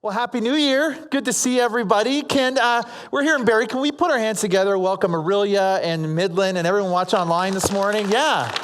Well, Happy New Year. Good to see everybody. We're here in Barrie. Can we put our hands together, welcome Aurelia and Midland and everyone watch online this morning? Yeah.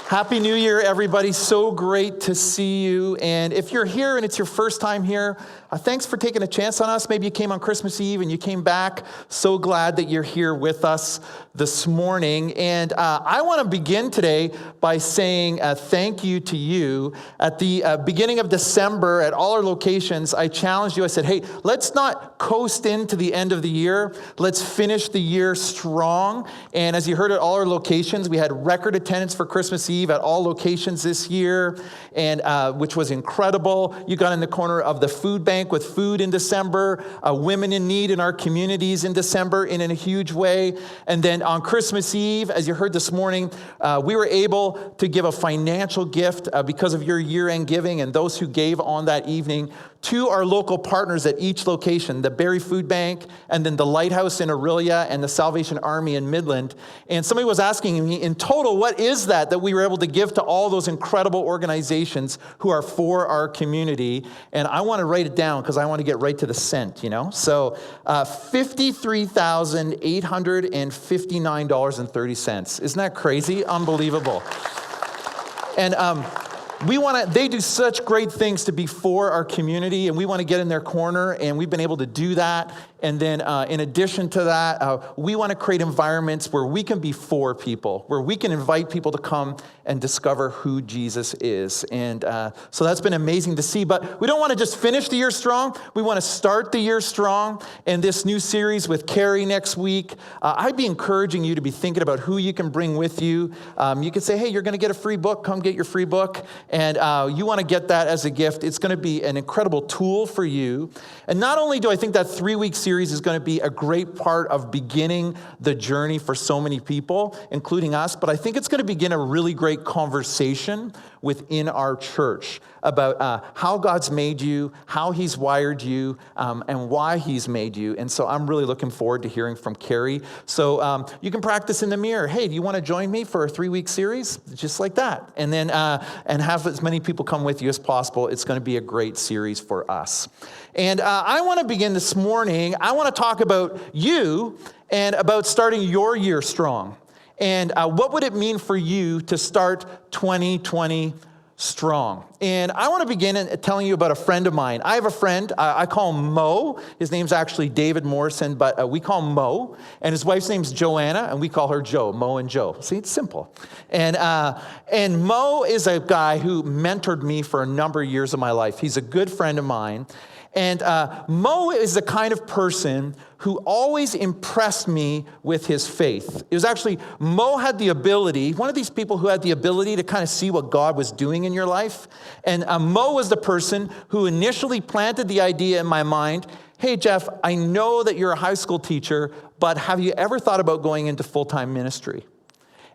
Happy New Year, everybody. So great to see you. And if you're here and it's your first time here, thanks for taking a chance on us. Maybe you came on Christmas Eve and you came back. So glad that you're here with us this morning. And I want to begin today by saying thank you to you. At the beginning of December, at all our locations, I challenged you. I said, hey, let's not coast into the end of the year. Let's finish the year strong. And as you heard at all our locations, we had record attendance for Christmas Eve at all locations this year, and which was incredible. You got in the corner of the food bank with food in December, women in need in our communities in December in a huge way. And then on Christmas Eve, as you heard this morning, we were able to give a financial gift because of your year-end giving and those who gave on that evening to our local partners at each location, the Barrie Food Bank, and then the Lighthouse in Aurelia, and the Salvation Army in Midland. And somebody was asking me, in total, what is that we were able to give to all those incredible organizations who are for our community? And I want to write it down because I want to get right to the cent, you know? So $53,859.30. Isn't that crazy? Unbelievable. And they do such great things to be for our community, and we want to get in their corner, and we've been able to do that. And then in addition to that, we want to create environments where we can be for people, where we can invite people to come and discover who Jesus is. And so that's been amazing to see. But we don't want to just finish the year strong. We want to start the year strong. And this new series with Carrie next week, I'd be encouraging you to be thinking about who you can bring with you. You could say, hey, you're going to get a free book. Come get your free book. And you want to get that as a gift. It's going to be an incredible tool for you. And not only do I think that 3-week series is going to be a great part of beginning the journey for so many people, including us, but I think it's going to begin a really great conversation within our church about how God's made you, how he's wired you, and why he's made you. And so I'm really looking forward to hearing from Carrie. So you can practice in the mirror. Hey, do you want to join me for a 3-week series? Just like that. And then and have as many people come with you as possible. It's going to be a great series for us. And I want to begin this morning. I want to talk about you and about starting your year strong. And what would it mean for you to start 2020 strong? And I want to begin telling you about a friend of mine. I have a friend, I call him Mo. His name's actually David Morrison, but we call him Mo. And his wife's name's Joanna, and we call her Joe, Mo and Joe. See, it's simple. And Mo is a guy who mentored me for a number of years of my life. He's a good friend of mine. And Mo is the kind of person who always impressed me with his faith. It was actually, Mo had the ability, one of these people who had the ability to kind of see what God was doing in your life. And Mo was the person who initially planted the idea in my mind, hey, Jeff, I know that you're a high school teacher, but have you ever thought about going into full-time ministry?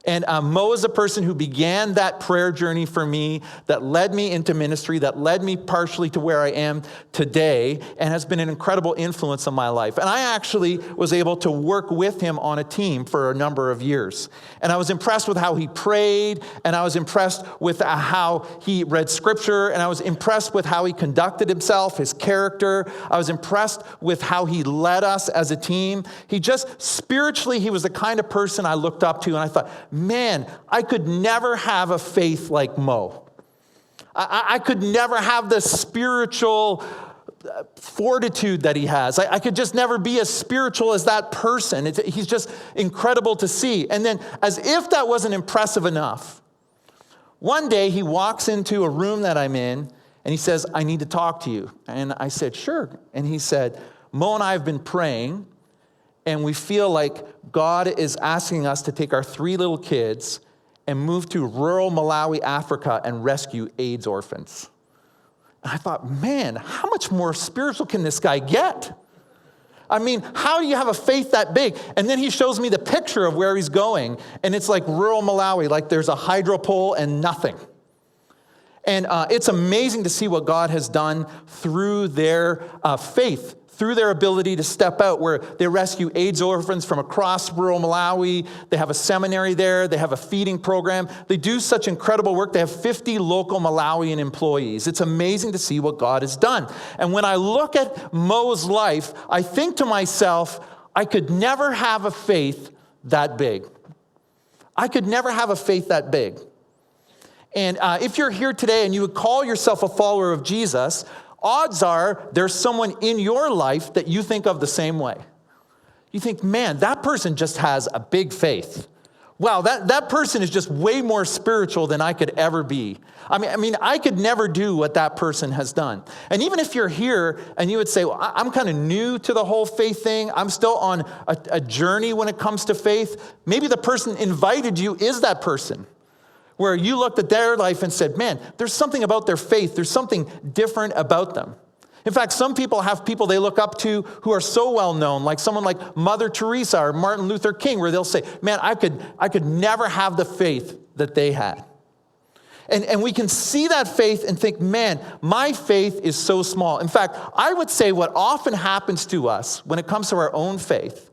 And Mo is the person who began that prayer journey for me, that led me into ministry, that led me partially to where I am today, and has been an incredible influence on my life. And I actually was able to work with him on a team for a number of years. And I was impressed with how he prayed, and I was impressed with how he read scripture, and I was impressed with how he conducted himself, his character. I was impressed with how he led us as a team. He just, spiritually, he was the kind of person I looked up to, and I thought, man, I could never have a faith like Mo. I could never have the spiritual fortitude that he has. I could just never be as spiritual as that person. He's just incredible to see. And then, as if that wasn't impressive enough, one day he walks into a room that I'm in, and he says, I need to talk to you. And I said, sure. And he said, Mo and I have been praying, and we feel like God is asking us to take our 3 little kids and move to rural Malawi, Africa, and rescue AIDS orphans. And I thought, man, how much more spiritual can this guy get? I mean, how do you have a faith that big? And then he shows me the picture of where he's going, and it's like rural Malawi, like there's a hydro pole and nothing. And it's amazing to see what God has done through their faith, through their ability to step out, where they rescue AIDS orphans from across rural Malawi. They have a seminary there. They have a feeding program. They do such incredible work. They have 50 local Malawian employees. It's amazing to see what God has done. And when I look at Mo's life, I think to myself, I could never have a faith that big. I could never have a faith that big. And if you're here today and you would call yourself a follower of Jesus, odds are there's someone in your life that you think of the same way. You think, man, that person just has a big faith. Wow, that person is just way more spiritual than I could ever be. I mean, I could never do what that person has done. And even if you're here and you would say, well, I'm kind of new to the whole faith thing. I'm still on a journey when it comes to faith. Maybe the person invited you is that person, where you looked at their life and said, man, there's something about their faith. There's something different about them. In fact, some people have people they look up to who are so well known, like someone like Mother Teresa or Martin Luther King, where they'll say, man, I could never have the faith that they had. And we can see that faith and think, man, my faith is so small. In fact, I would say what often happens to us when it comes to our own faith,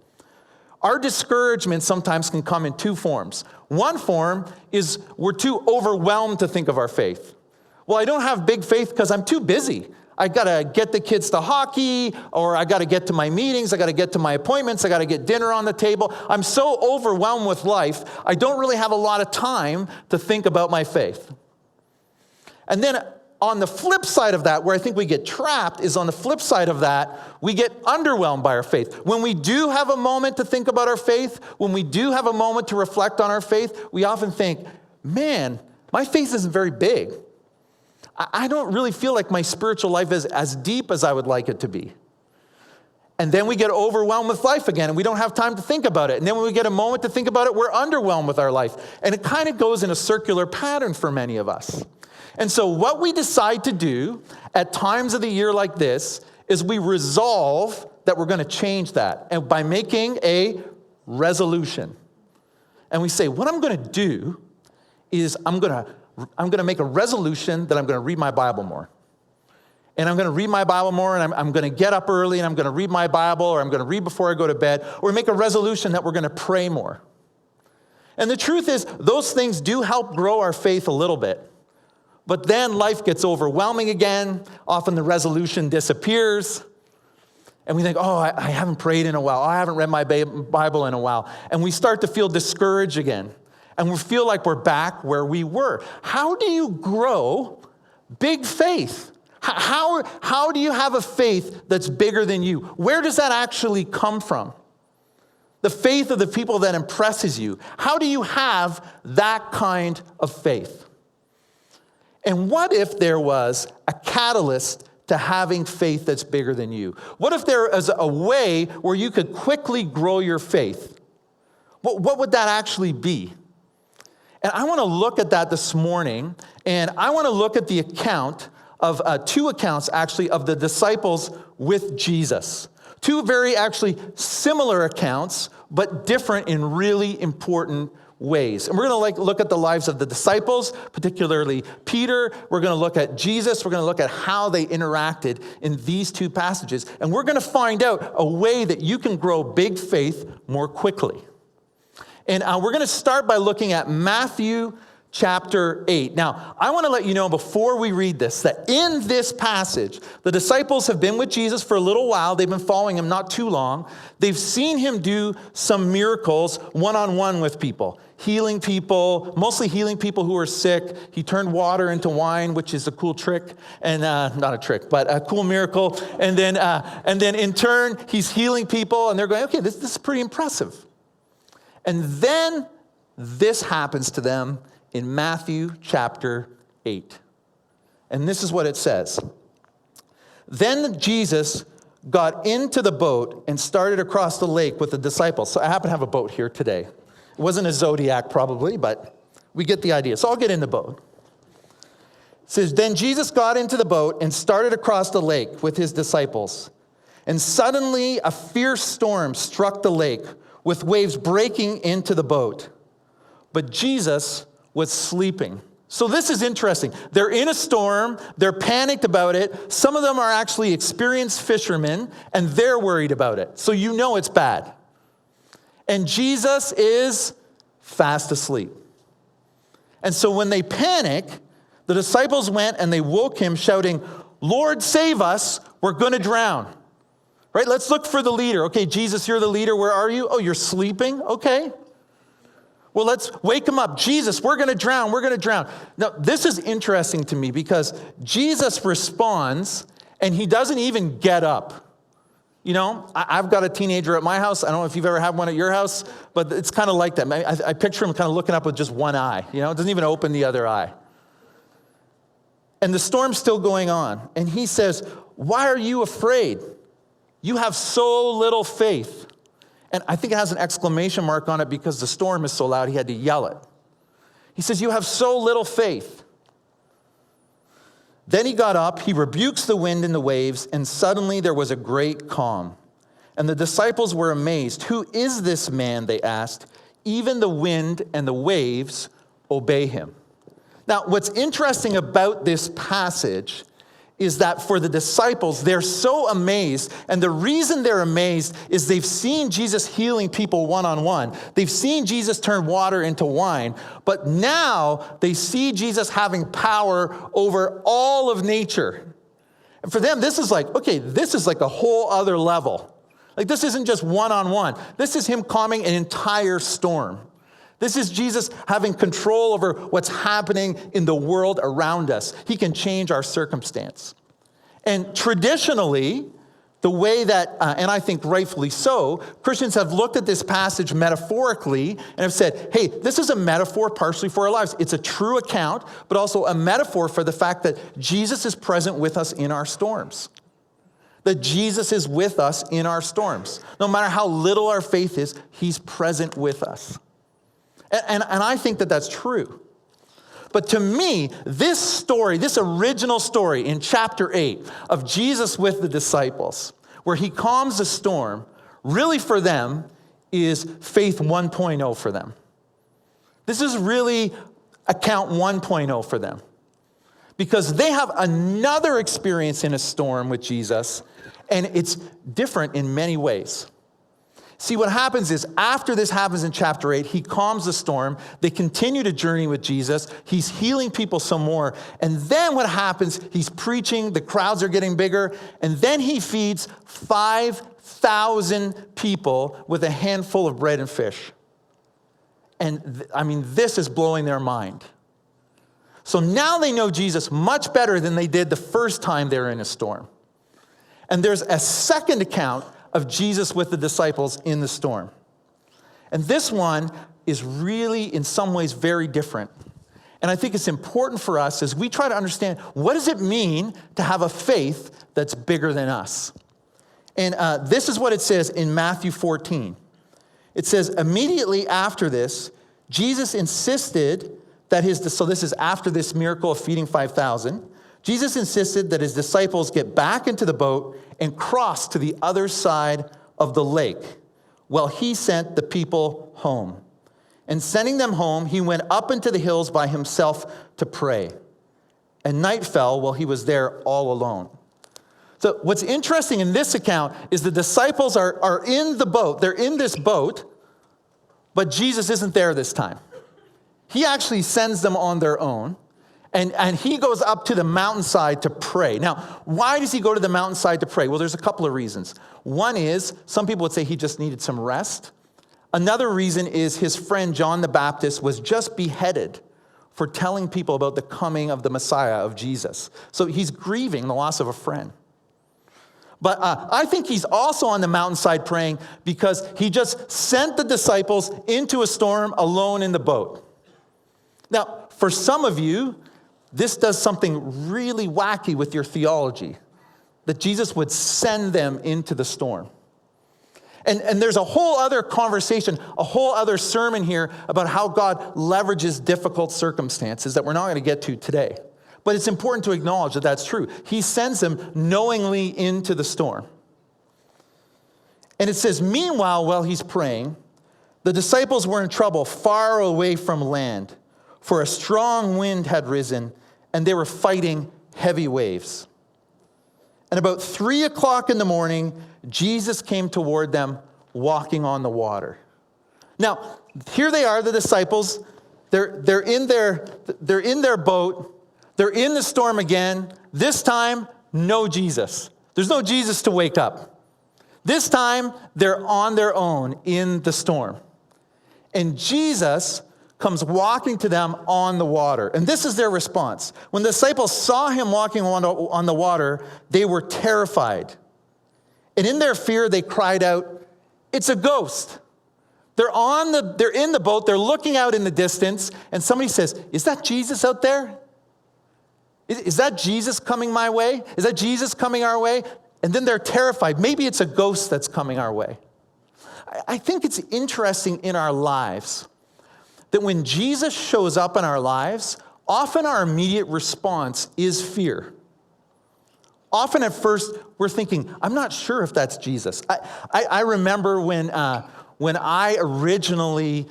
our discouragement sometimes can come in two forms. One form is we're too overwhelmed to think of our faith. Well, I don't have big faith because I'm too busy. I got to get the kids to hockey, or I got to get to my meetings, I got to get to my appointments, I got to get dinner on the table. I'm so overwhelmed with life, I don't really have a lot of time to think about my faith. And then on the flip side of that, where I think we get trapped, is on the flip side of that, we get underwhelmed by our faith. When we do have a moment to think about our faith, when we do have a moment to reflect on our faith, we often think, man, my faith isn't very big. I don't really feel like my spiritual life is as deep as I would like it to be. And then we get overwhelmed with life again, and we don't have time to think about it. And then when we get a moment to think about it, we're underwhelmed with our life. And it kind of goes in a circular pattern for many of us. And so what we decide to do at times of the year like this is we resolve that we're going to change that, and by making a resolution. And we say, what I'm going to do is I'm going to make a resolution that I'm going to read my Bible more. And I'm going to read my Bible more, and I'm going to get up early, and I'm going to read my Bible, or I'm going to read before I go to bed, or make a resolution that we're going to pray more. And the truth is, those things do help grow our faith a little bit. But then life gets overwhelming again. Often the resolution disappears. And we think, oh, I haven't prayed in a while. Oh, I haven't read my Bible in a while. And we start to feel discouraged again. And we feel like we're back where we were. How do you grow big faith? How do you have a faith that's bigger than you? Where does that actually come from? The faith of the people that impresses you. How do you have that kind of faith? And what if there was a catalyst to having faith that's bigger than you? What if there is a way where you could quickly grow your faith? What would that actually be? And I want to look at that this morning, and I want to look at the account of two accounts, actually, of the disciples with Jesus. Two very, actually, similar accounts, but different in really important ways. And we're going to look at the lives of the disciples, particularly Peter. We're going to look at Jesus. We're going to look at how they interacted in these two passages. And we're going to find out a way that you can grow big faith more quickly. And we're going to start by looking at Matthew chapter 8. Now, I want to let you know before we read this, that in this passage, the disciples have been with Jesus for a little while. They've been following him not too long. They've seen him do some miracles one-on-one with people, healing people, mostly healing people who are sick. He turned water into wine, which is a cool trick, and not a trick, but a cool miracle. And then in turn, he's healing people, and they're going, okay, this is pretty impressive. And then this happens to them in Matthew chapter 8. And this is what it says. Then Jesus got into the boat and started across the lake with the disciples. So I happen to have a boat here today. It wasn't a Zodiac probably, but we get the idea. So I'll get in the boat. It says, then Jesus got into the boat and started across the lake with his disciples. And suddenly a fierce storm struck the lake, with waves breaking into the boat. But Jesus was sleeping. So this is interesting. They're in a storm. They're panicked about it. Some of them are actually experienced fishermen, and they're worried about it. So you know it's bad. And Jesus is fast asleep. And so when they panic, the disciples went and they woke him shouting, "Lord, save us, we're going to drown." Right? Let's look for the leader. Okay, Jesus, you're the leader. Where are you? Oh, you're sleeping? Okay. Well, let's wake him up. Jesus, we're going to drown. We're going to drown. Now, this is interesting to me because Jesus responds and he doesn't even get up. You know, I've got a teenager at my house. I don't know if you've ever had one at your house, but it's kind of like that. I picture him kind of looking up with just one eye. You know, it doesn't even open the other eye. And the storm's still going on. And he says, "Why are you afraid? You have so little faith." And I think it has an exclamation mark on it because the storm is so loud, he had to yell it. He says, "You have so little faith." Then he got up, he rebukes the wind and the waves, and suddenly there was a great calm. And the disciples were amazed. "Who is this man?" they asked. "Even the wind and the waves obey him." Now, what's interesting about this passage is that for the disciples, they're so amazed. And the reason they're amazed is they've seen Jesus healing people one-on-one. They've seen Jesus turn water into wine. But now they see Jesus having power over all of nature. And for them, this is like, okay, this is like a whole other level. Like this isn't just one-on-one. This is him calming an entire storm. This is Jesus having control over what's happening in the world around us. He can change our circumstance. And traditionally, the way that, and I think rightfully so, Christians have looked at this passage metaphorically and have said, hey, this is a metaphor partially for our lives. It's a true account, but also a metaphor for the fact that Jesus is present with us in our storms. That Jesus is with us in our storms. No matter how little our faith is, he's present with us. And I think that that's true. But to me, this story, this original story in chapter 8 of Jesus with the disciples, where he calms the storm, really for them is faith 1.0 for them. This is really account 1.0 for them. Because they have another experience in a storm with Jesus, and it's different in many ways. See, what happens is after this happens in chapter 8, he calms the storm. They continue to journey with Jesus. He's healing people some more. And then what happens, he's preaching, the crowds are getting bigger, and then he feeds 5,000 people with a handful of bread and fish. And this is blowing their mind. So now they know Jesus much better than they did the first time they were in a storm. And there's a second account of Jesus with the disciples in the storm. And this one is really, in some ways, very different. And I think it's important for us as we try to understand, what does it mean to have a faith that's bigger than us? And this is what it says in Matthew 14. It says, immediately after this, Jesus insisted that so this is after this miracle of feeding 5,000, Jesus insisted that his disciples get back into the boat and cross to the other side of the lake while he sent the people home. And sending them home, he went up into the hills by himself to pray. And night fell while he was there all alone. So what's interesting in this account is the disciples are in the boat. They're in this boat, but Jesus isn't there this time. He actually sends them on their own. And he goes up to the mountainside to pray. Now, why does he go to the mountainside to pray? Well, there's a couple of reasons. One is, some people would say he just needed some rest. Another reason is his friend John the Baptist was just beheaded for telling people about the coming of the Messiah, of Jesus. So he's grieving the loss of a friend. But I think he's also on the mountainside praying because he just sent the disciples into a storm alone in the boat. Now, for some of you, this does something really wacky with your theology, that Jesus would send them into the storm. And there's a whole other conversation, a whole other sermon here about how God leverages difficult circumstances that we're not going to get to today. But it's important to acknowledge that that's true. He sends them knowingly into the storm. And it says, meanwhile, while he's praying, the disciples were in trouble far away from land, for a strong wind had risen, and they were fighting heavy waves. And about 3 o'clock in the morning, Jesus came toward them walking on the water. Now, here they are, the disciples. They're in their boat. They're in the storm again. This time, no Jesus. There's no Jesus to wake up. This time, they're on their own in the storm. And Jesus comes walking to them on the water. And this is their response. When the disciples saw him walking on the water, they were terrified. And in their fear, they cried out, "It's a ghost." They're in the boat, they're looking out in the distance, and somebody says, "Is that Jesus out there? Is that Jesus coming my way? Is that Jesus coming our way?" And then they're terrified. Maybe it's a ghost that's coming our way. I think it's interesting in our lives that when Jesus shows up in our lives, often our immediate response is fear. Often at first, we're thinking, I'm not sure if that's Jesus. I remember when I originally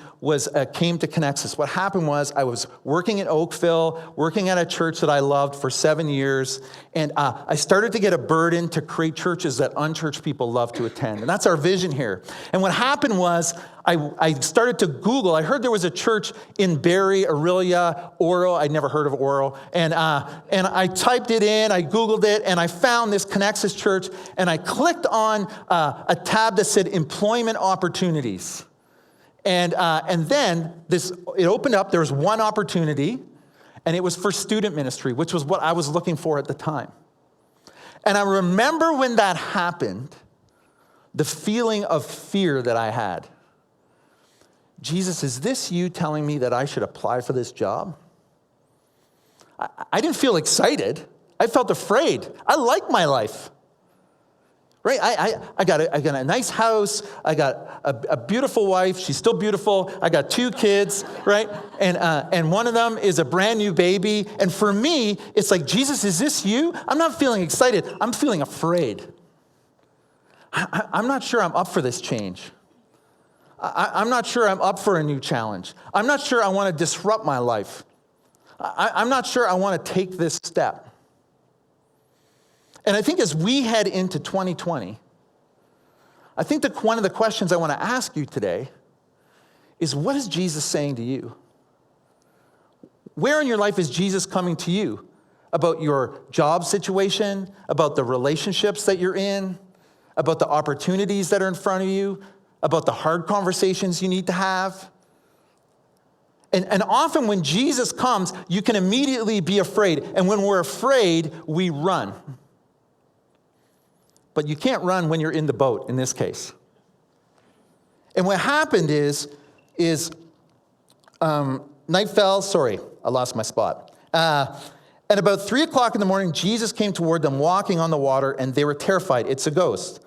came to Connexus, what happened was I was working in Oakville, working at a church that I loved for 7 years, and I started to get a burden to create churches that unchurched people love to attend. And that's our vision here. And what happened was I started to Google. I heard there was a church in Barrie, Aurelia, Oro. I'd never heard of Oro. And I typed it in, I Googled it, and I found this Connexus church, and I clicked on a tab that said employment opportunities. And then it opened up. There was one opportunity, and it was for student ministry, which was what I was looking for at the time. And I remember when that happened, the feeling of fear that I had. Jesus, is this you telling me that I should apply for this job? I didn't feel excited. I felt afraid. I like my life. Right? I got a nice house. I got a beautiful wife. She's still beautiful. I got 2 kids, right? And one of them is a brand new baby. And for me, it's like, Jesus, is this you? I'm not feeling excited. I'm feeling afraid. I'm not sure I'm up for this change. I'm not sure I'm up for a new challenge. I'm not sure I want to disrupt my life. I'm not sure I want to take this step. And I think as we head into 2020, I think that one of the questions I want to ask you today is, what is Jesus saying to you? Where in your life is Jesus coming to you? About your job situation, about the relationships that you're in, about the opportunities that are in front of you, about the hard conversations you need to have. And often when Jesus comes, you can immediately be afraid. And when we're afraid, we run. But you can't run when you're in the boat, in this case. And what happened is night fell. Sorry, I lost my spot. And about 3 o'clock in the morning, Jesus came toward them walking on the water, and they were terrified. It's a ghost.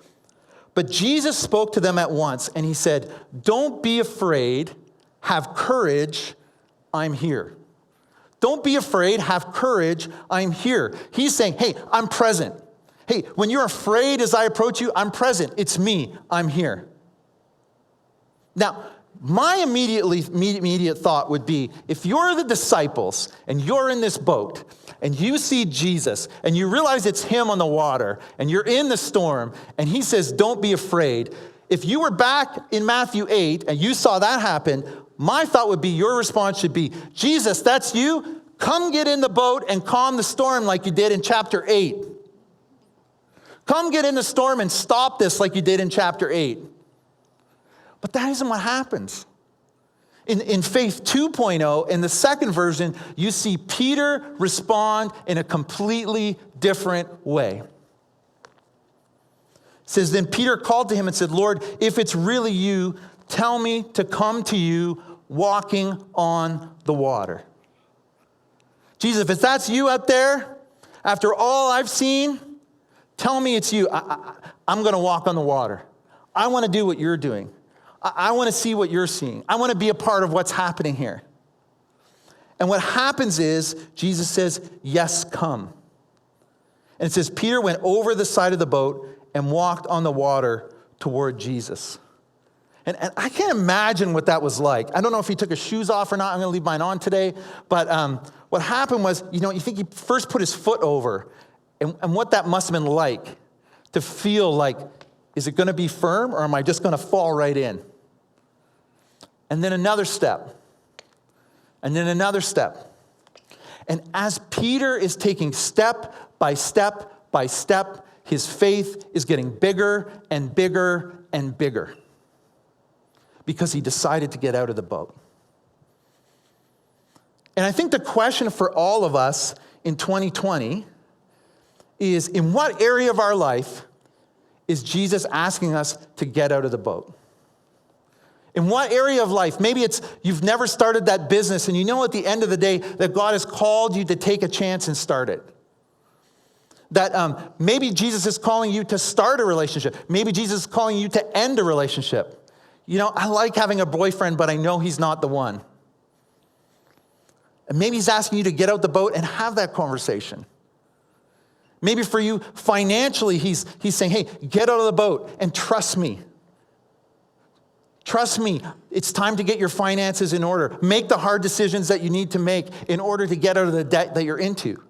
But Jesus spoke to them at once, and he said, "Don't be afraid. Have courage. I'm here." Don't be afraid. Have courage. I'm here. He's saying, hey, I'm present. Hey, when you're afraid as I approach you, I'm present. It's me. I'm here. Now, my immediate thought would be, if you're the disciples and you're in this boat and you see Jesus and you realize it's him on the water and you're in the storm and he says, "Don't be afraid." If you were back in Matthew 8 and you saw that happen, my thought would be, your response should be, "Jesus, that's you? Come get in the boat and calm the storm like you did in chapter 8. Come get in the storm and stop this like you did in chapter 8. But that isn't what happens. In Faith 2.0, in the second version, you see Peter respond in a completely different way. It says, "Then Peter called to him and said, 'Lord, if it's really you, tell me to come to you walking on the water.'" Jesus, if that's you out there, after all I've seen, tell me it's you. I'm going to walk on the water. I want to do what you're doing. I want to see what you're seeing. I want to be a part of what's happening here. And what happens is, Jesus says, "Yes, come." And it says, Peter went over the side of the boat and walked on the water toward Jesus. And I can't imagine what that was like. I don't know if he took his shoes off or not. I'm going to leave mine on today. But what happened was, you think he first put his foot over, and what that must have been like to feel like, is it going to be firm or am I just going to fall right in? And then another step. And then another step. And as Peter is taking step by step by step, his faith is getting bigger and bigger and bigger because he decided to get out of the boat. And I think the question for all of us in 2020 is, in what area of our life is Jesus asking us to get out of the boat? In what area of life? Maybe it's you've never started that business and you know at the end of the day that God has called you to take a chance and start it. That maybe Jesus is calling you to start a relationship. Maybe Jesus is calling you to end a relationship. I like having a boyfriend, but I know he's not the one. And maybe he's asking you to get out the boat and have that conversation. Maybe for you, financially, he's saying, hey, get out of the boat and trust me. Trust me, it's time to get your finances in order. Make the hard decisions that you need to make in order to get out of the debt that you're into.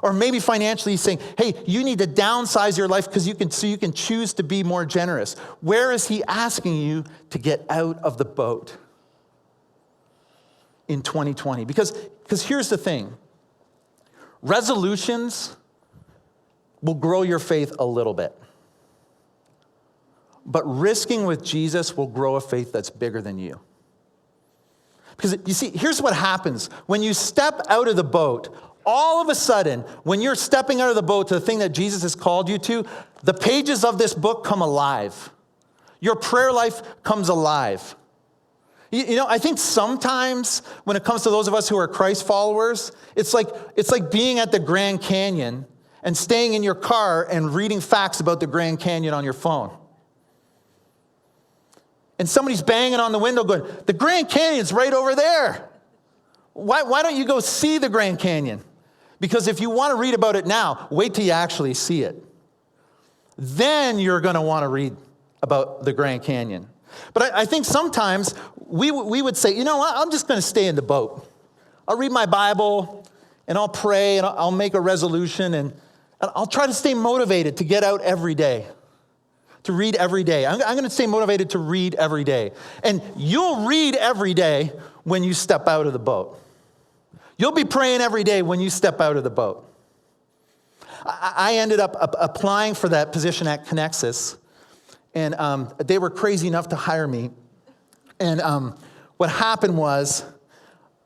Or maybe financially he's saying, hey, you need to downsize your life so you can choose to be more generous. Where is he asking you to get out of the boat in 2020? Because here's the thing. Resolutions will grow your faith a little bit. But risking with Jesus will grow a faith that's bigger than you. Because you see, here's what happens. When you step out of the boat, all of a sudden, when you're stepping out of the boat to the thing that Jesus has called you to, the pages of this book come alive. Your prayer life comes alive. I think sometimes when it comes to those of us who are Christ followers, it's like being at the Grand Canyon and staying in your car and reading facts about the Grand Canyon on your phone. And somebody's banging on the window going, the Grand Canyon's right over there. Why don't you go see the Grand Canyon? Because if you want to read about it now, wait till you actually see it. Then you're going to want to read about the Grand Canyon. But I think sometimes we would say, you know what, I'm just going to stay in the boat. I'll read my Bible, and I'll pray, and I'll make a resolution, and I'll try to stay motivated to get out every day, to read every day. I'm going to stay motivated to read every day. And you'll read every day when you step out of the boat. You'll be praying every day when you step out of the boat. I ended up applying for that position at Connexus, and they were crazy enough to hire me. And what happened was,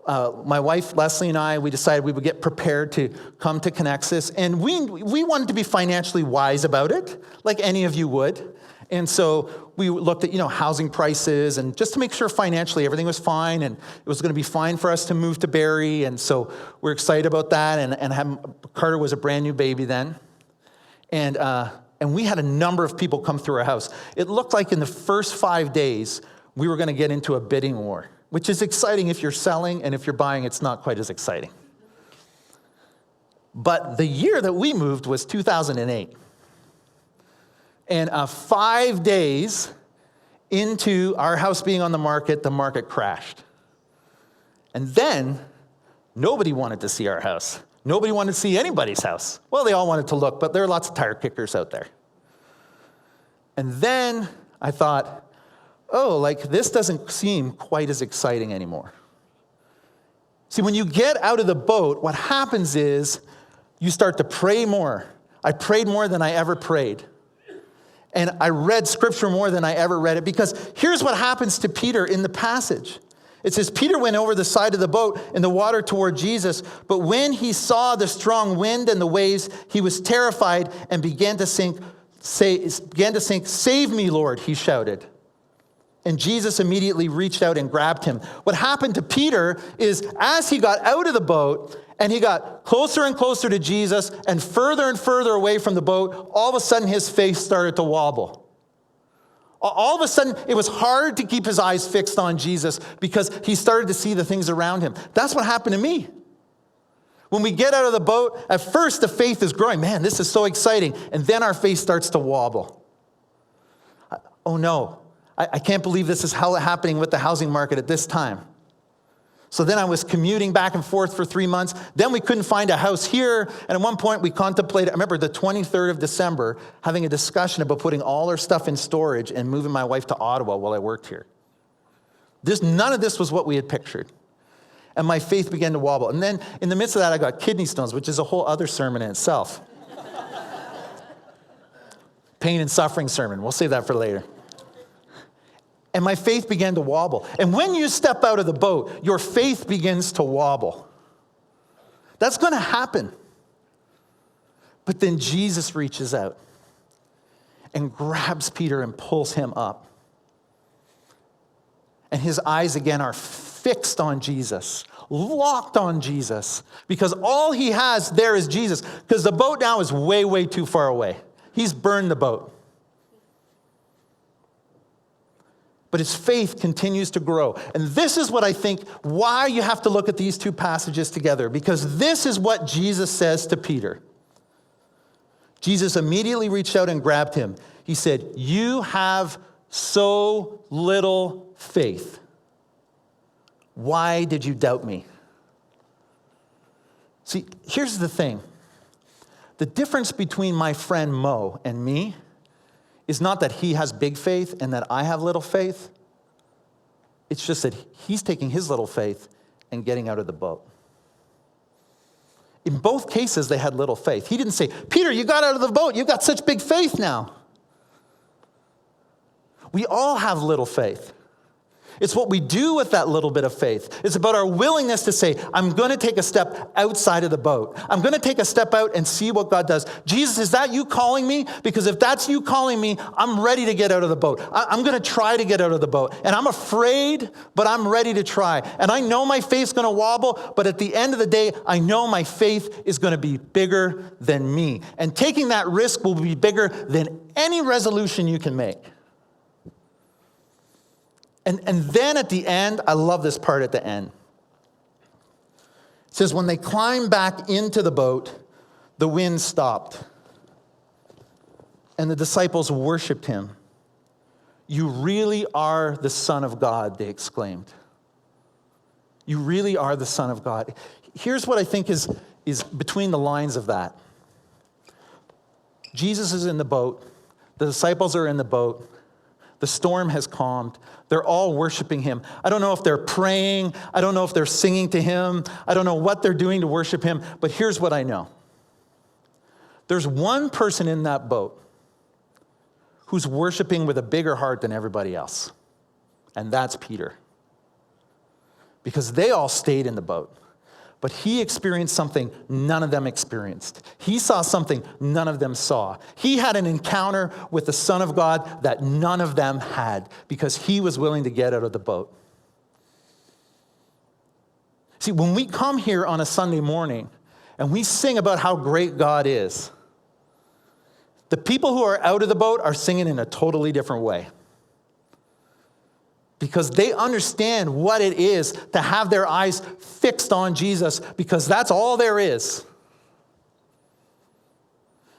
my wife, Leslie, and I, we decided we would get prepared to come to Connexus. And we wanted to be financially wise about it, like any of you would. And so we looked at, housing prices and just to make sure financially everything was fine and it was going to be fine for us to move to Barrie. And so we're excited about that. And Carter was a brand new baby then. And we had a number of people come through our house. It looked like in the first 5 days, we were going to get into a bidding war, which is exciting if you're selling, and if you're buying, it's not quite as exciting. But the year that we moved was 2008. And 5 days into our house being on the market crashed. And then nobody wanted to see our house. Nobody wanted to see anybody's house. Well, they all wanted to look, but there are lots of tire kickers out there. And then I thought, this doesn't seem quite as exciting anymore. See, when you get out of the boat, what happens is you start to pray more. I prayed more than I ever prayed. And I read scripture more than I ever read it, because here's what happens to Peter in the passage. It says, Peter went over the side of the boat in the water toward Jesus, but when he saw the strong wind and the waves, he was terrified and began to sink. Save me, Lord, he shouted. And Jesus immediately reached out and grabbed him. What happened to Peter is as he got out of the boat and he got closer and closer to Jesus and further away from the boat, all of a sudden his face started to wobble. All of a sudden, it was hard to keep his eyes fixed on Jesus because he started to see the things around him. That's what happened to me. When we get out of the boat, at first the faith is growing. Man, this is so exciting. And then our face starts to wobble. Oh no, I can't believe this is happening with the housing market at this time. So then I was commuting back and forth for 3 months. Then we couldn't find a house here. And at one point we contemplated, I remember the 23rd of December, having a discussion about putting all our stuff in storage and moving my wife to Ottawa while I worked here. None of this was what we had pictured. And my faith began to wobble. And then in the midst of that, I got kidney stones, which is a whole other sermon in itself. Pain and suffering sermon. We'll save that for later. And my faith began to wobble. And when you step out of the boat, your faith begins to wobble. That's going to happen. But then Jesus reaches out and grabs Peter and pulls him up. And his eyes again are fixed on Jesus, locked on Jesus, because all he has there is Jesus. Because the boat now is way, way too far away. He's burned the boat. But his faith continues to grow. And this is what I think why you have to look at these two passages together, because this is what Jesus says to Peter. Jesus immediately reached out and grabbed him. He said, "You have so little faith. Why did you doubt me?" See, here's the thing. The difference between my friend Mo and me is not that he has big faith and that I have little faith. It's just that he's taking his little faith and getting out of the boat. In both cases, they had little faith. He didn't say, "Peter, you got out of the boat. You've got such big faith now." We all have little faith. It's what we do with that little bit of faith. It's about our willingness to say, I'm going to take a step outside of the boat. I'm going to take a step out and see what God does. Jesus, is that you calling me? Because if that's you calling me, I'm ready to get out of the boat. I'm going to try to get out of the boat. And I'm afraid, but I'm ready to try. And I know my faith's going to wobble, but at the end of the day, I know my faith is going to be bigger than me. And taking that risk will be bigger than any resolution you can make. And then at the end, I love this part at the end. It says, when they climbed back into the boat, the wind stopped. And the disciples worshiped him. "You really are the Son of God," they exclaimed. You really are the Son of God. Here's what I think is between the lines of that. Jesus is in the boat. The disciples are in the boat. The storm has calmed. They're all worshiping him. I don't know if they're praying. I don't know if they're singing to him. I don't know what they're doing to worship him. But here's what I know. There's one person in that boat who's worshiping with a bigger heart than everybody else. And that's Peter. Because they all stayed in the boat. But he experienced something none of them experienced. He saw something none of them saw. He had an encounter with the Son of God that none of them had because he was willing to get out of the boat. See, when we come here on a Sunday morning and we sing about how great God is, the people who are out of the boat are singing in a totally different way. Because they understand what it is to have their eyes fixed on Jesus, because that's all there is.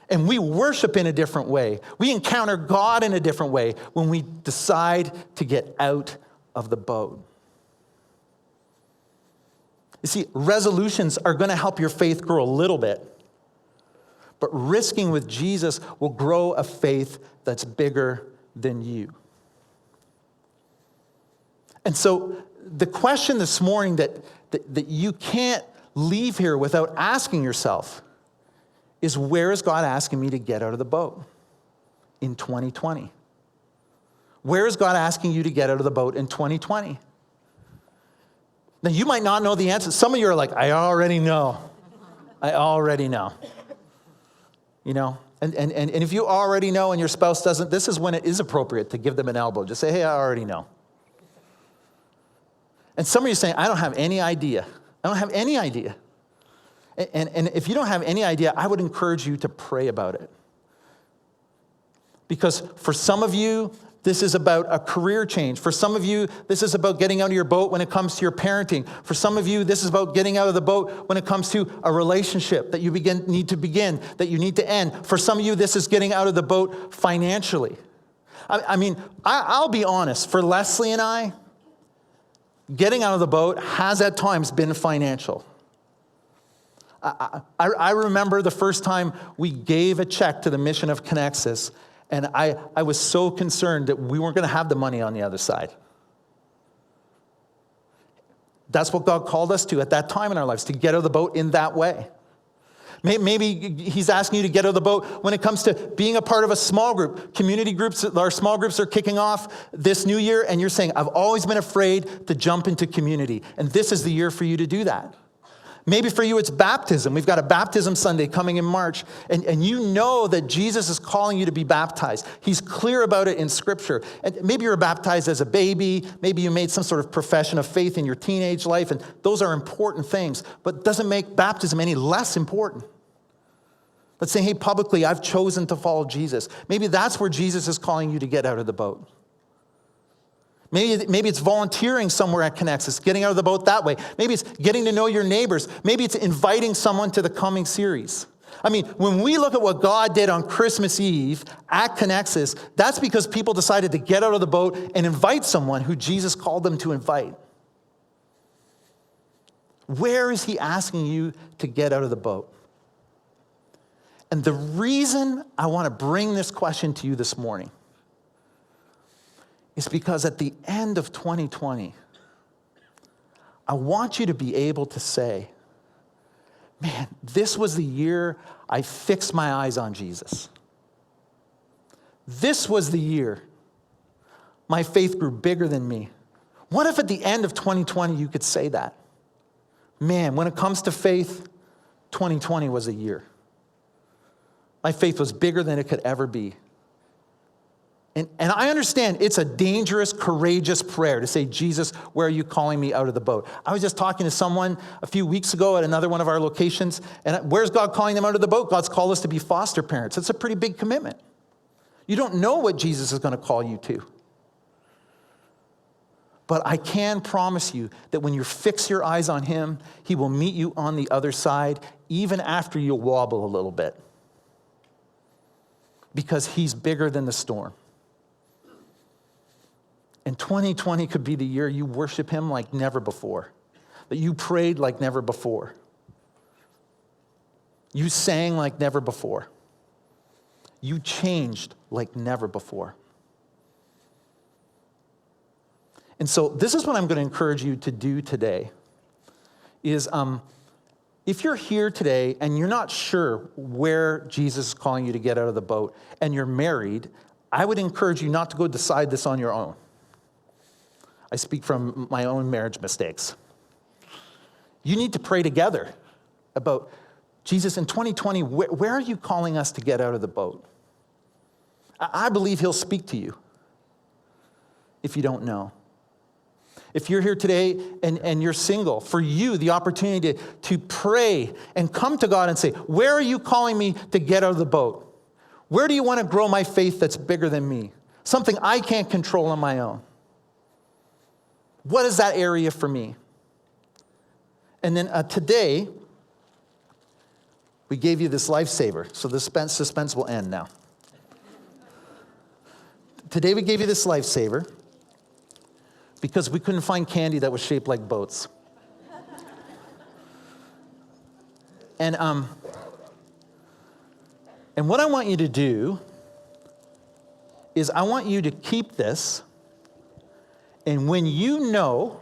And we worship in a different way. We encounter God in a different way when we decide to get out of the boat. You see, resolutions are going to help your faith grow a little bit. But risking with Jesus will grow a faith that's bigger than you. And so the question this morning that you can't leave here without asking yourself is, where is God asking me to get out of the boat in 2020? Where is God asking you to get out of the boat in 2020? Now, you might not know the answer. Some of you are like, I already know. I already know. You know, and if you already know and your spouse doesn't, this is when it is appropriate to give them an elbow. Just say, hey, I already know. And some of you are saying, I don't have any idea. I don't have any idea. And if you don't have any idea, I would encourage you to pray about it. Because for some of you, this is about a career change. For some of you, this is about getting out of your boat when it comes to your parenting. For some of you, this is about getting out of the boat when it comes to a relationship that you need to begin, that you need to end. For some of you, this is getting out of the boat financially. I'll be honest. For Leslie and I, getting out of the boat has at times been financial. I remember the first time we gave a check to the mission of Connexus, and I was so concerned that we weren't going to have the money on the other side. That's what God called us to at that time in our lives, to get out of the boat in that way. Maybe he's asking you to get out of the boat when it comes to being a part of a small group. Community groups, our small groups are kicking off this new year, and you're saying, I've always been afraid to jump into community, and this is the year for you to do that. Maybe for you it's baptism. We've got a baptism Sunday coming in March, and you know that Jesus is calling you to be baptized. He's clear about it in Scripture. And maybe you were baptized as a baby. Maybe you made some sort of profession of faith in your teenage life, and those are important things, but it doesn't make baptism any less important. But saying, hey, publicly, I've chosen to follow Jesus. Maybe that's where Jesus is calling you to get out of the boat. Maybe it's volunteering somewhere at Connexus, getting out of the boat that way. Maybe it's getting to know your neighbors. Maybe it's inviting someone to the coming series. When we look at what God did on Christmas Eve at Connexus, that's because people decided to get out of the boat and invite someone who Jesus called them to invite. Where is he asking you to get out of the boat? And the reason I want to bring this question to you this morning is because at the end of 2020, I want you to be able to say, man, this was the year I fixed my eyes on Jesus. This was the year my faith grew bigger than me. What if at the end of 2020 you could say that? Man, when it comes to faith, 2020 was a year. My faith was bigger than it could ever be. And I understand it's a dangerous, courageous prayer to say, Jesus, where are you calling me out of the boat? I was just talking to someone a few weeks ago at another one of our locations, and where's God calling them out of the boat? God's called us to be foster parents. It's a pretty big commitment. You don't know what Jesus is going to call you to. But I can promise you that when you fix your eyes on him, he will meet you on the other side, even after you wobble a little bit. Because he's bigger than the storm. And 2020 could be the year you worship him like never before. That you prayed like never before. You sang like never before. You changed like never before. And so this is what I'm going to encourage you to do today. Is if you're here today and you're not sure where Jesus is calling you to get out of the boat, and you're married, I would encourage you not to go decide this on your own. I speak from my own marriage mistakes. You need to pray together about, Jesus, in 2020, where are you calling us to get out of the boat? I believe he'll speak to you if you don't know. If you're here today and you're single, for you, the opportunity to pray and come to God and say, where are you calling me to get out of the boat? Where do you want to grow my faith that's bigger than me? Something I can't control on my own. What is that area for me? And then today, we gave you this lifesaver. So the suspense will end now. Today we gave you this lifesaver because we couldn't find candy that was shaped like boats. And what I want you to do is I want you to keep this, and when you know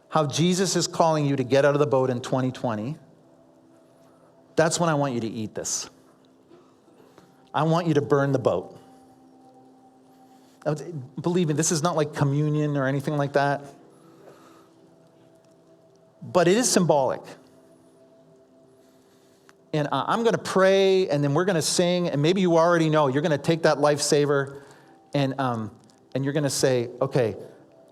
how Jesus is calling you to get out of the boat in 2020, that's when I want you to eat this. I want you to burn the boat. Believe me, this is not like communion or anything like that. But it is symbolic. And I'm going to pray, and then we're going to sing, and maybe you already know, you're going to take that lifesaver, and you're going to say, okay,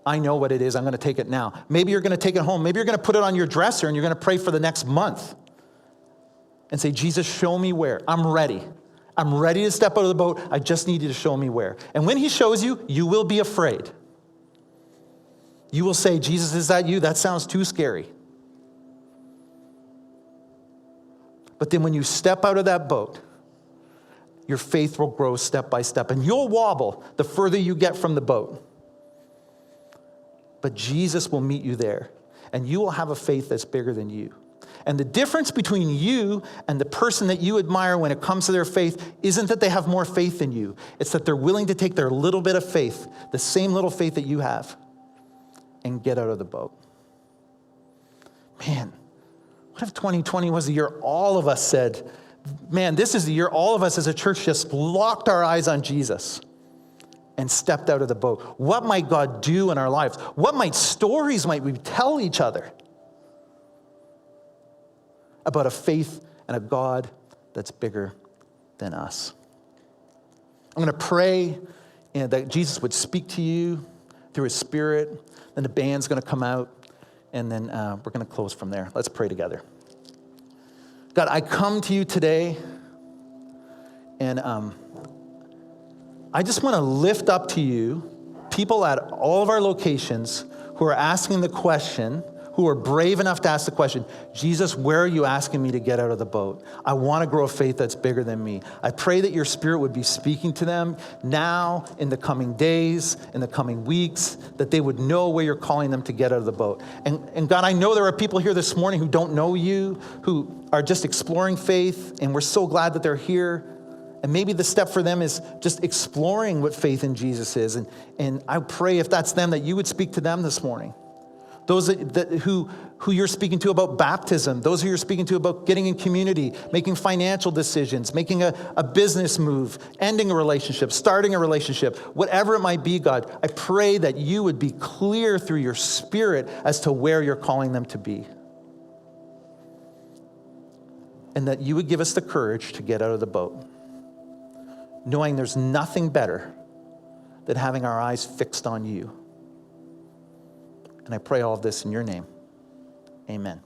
I know what it is, I'm going to take it now. Maybe you're going to take it home. Maybe you're going to put it on your dresser, and you're going to pray for the next month. And say, Jesus, show me where. I'm ready. I'm ready to step out of the boat. I just need you to show me where. And when he shows you, you will be afraid. You will say, Jesus, is that you? That sounds too scary. But then when you step out of that boat, your faith will grow step by step. And you'll wobble the further you get from the boat. But Jesus will meet you there. And you will have a faith that's bigger than you. And the difference between you and the person that you admire when it comes to their faith isn't that they have more faith than you. It's that they're willing to take their little bit of faith, the same little faith that you have, and get out of the boat. Man, what if 2020 was the year all of us said, man, this is the year all of us as a church just locked our eyes on Jesus and stepped out of the boat? What might God do in our lives? What stories might we tell each other about a faith and a God that's bigger than us? I'm going to pray that Jesus would speak to you through his Spirit. Then the band's going to come out, and then we're going to close from there. Let's pray together. God, I come to you today, and I just want to lift up to you people at all of our locations who are asking the question, who are brave enough to ask the question, Jesus, where are you asking me to get out of the boat? I want to grow a faith that's bigger than me. I pray that your Spirit would be speaking to them now, in the coming days, in the coming weeks, that they would know where you're calling them to get out of the boat. And God, I know there are people here this morning who don't know you, who are just exploring faith, and we're so glad that they're here. And maybe the step for them is just exploring what faith in Jesus is. And I pray, if that's them, that you would speak to them this morning. Those who you're speaking to about baptism, those who you're speaking to about getting in community, making financial decisions, making a business move, ending a relationship, starting a relationship, whatever it might be, God, I pray that you would be clear through your Spirit as to where you're calling them to be. And that you would give us the courage to get out of the boat, knowing there's nothing better than having our eyes fixed on you. And I pray all of this in your name. Amen.